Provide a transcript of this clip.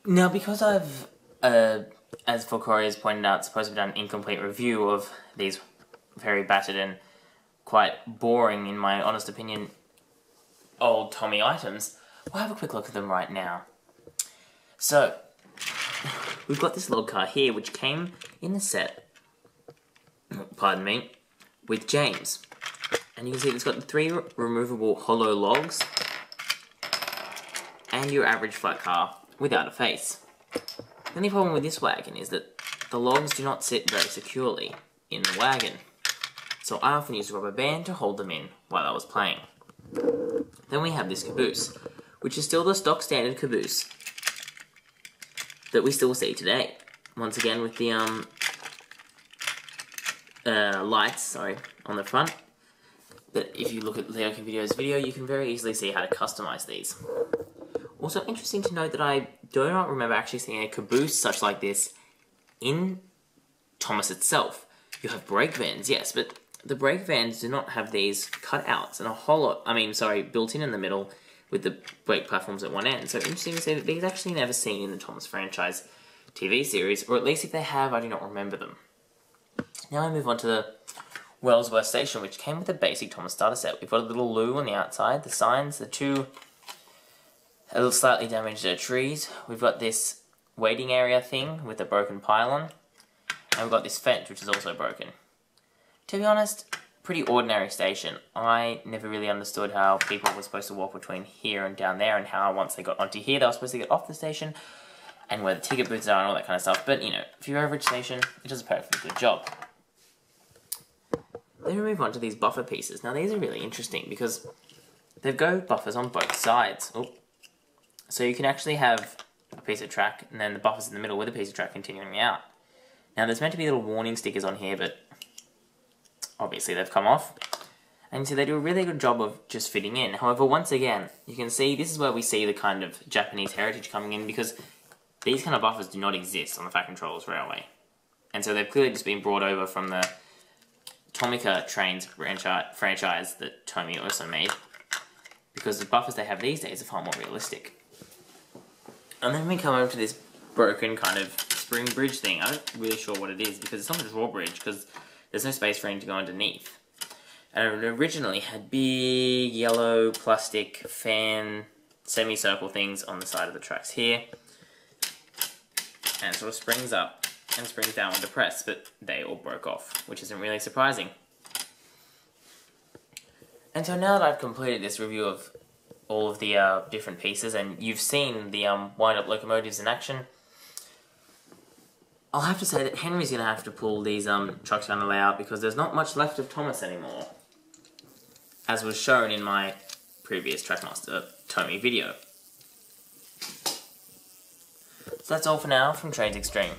Now, because I've, as Corey has pointed out, supposed to have done an incomplete review of these very battered and quite boring, in my honest opinion, old Tommy items, we'll have a quick look at them right now. So, we've got this log car here, which came in the set, pardon me, with James. And you can see it's got the 3 removable hollow logs, and your average flat car without a face. The only problem with this wagon is that the logs do not sit very securely in the wagon. So I often used a rubber band to hold them in while I was playing. Then we have this caboose, which is still the stock standard caboose that we still see today. Once again with the lights, on the front. But if you look at Leo Video's video, you can very easily see how to customize these. Also interesting to note that I do not remember actually seeing a caboose such like this in Thomas itself. You have brake vans, yes, but the brake vans do not have these cutouts and built in the middle with the brake platforms at one end. So interesting to see that these actually never seen in the Thomas franchise TV series, or at least if they have, I do not remember them. Now I move on to the Wellsworth Station, which came with a basic Thomas starter set. We've got a little loo on the outside, the signs, the 2 a little slightly damaged trees. We've got this waiting area thing with a broken pylon, and we've got this fence which is also broken. To be honest, pretty ordinary station. I never really understood how people were supposed to walk between here and down there, and how once they got onto here they were supposed to get off the station, and where the ticket booths are and all that kind of stuff. But, you know, for your average station, it does a perfectly good job. Then we move on to these buffer pieces. Now these are really interesting because they've got buffers on both sides. So you can actually have a piece of track and then the buffers in the middle with a piece of track continuing out. Now there's meant to be little warning stickers on here, but obviously they've come off. And so they do a really good job of just fitting in. However, once again, you can see this is where we see the kind of Japanese heritage coming in, because these kind of buffers do not exist on the Fat Controllers Railway. And so they've clearly just been brought over from the Tomica Trains franchise that Tomy also made, because the buffers they have these days are far more realistic. And then we come over to this broken kind of spring bridge thing. I'm not really sure what it is, because it's not a drawbridge, because there's no space for him to go underneath. And it originally had big yellow plastic fan semicircle things on the side of the tracks here. And it sort of springs up and springs down when depressed, but they all broke off, which isn't really surprising. And so now that I've completed this review of all of the different pieces, and you've seen the wind-up locomotives in action, I'll have to say that Henry's going to have to pull these trucks down the layout, because there's not much left of Thomas anymore, as was shown in my previous Trackmaster Tomy video. So that's all for now from TrainzXtreme.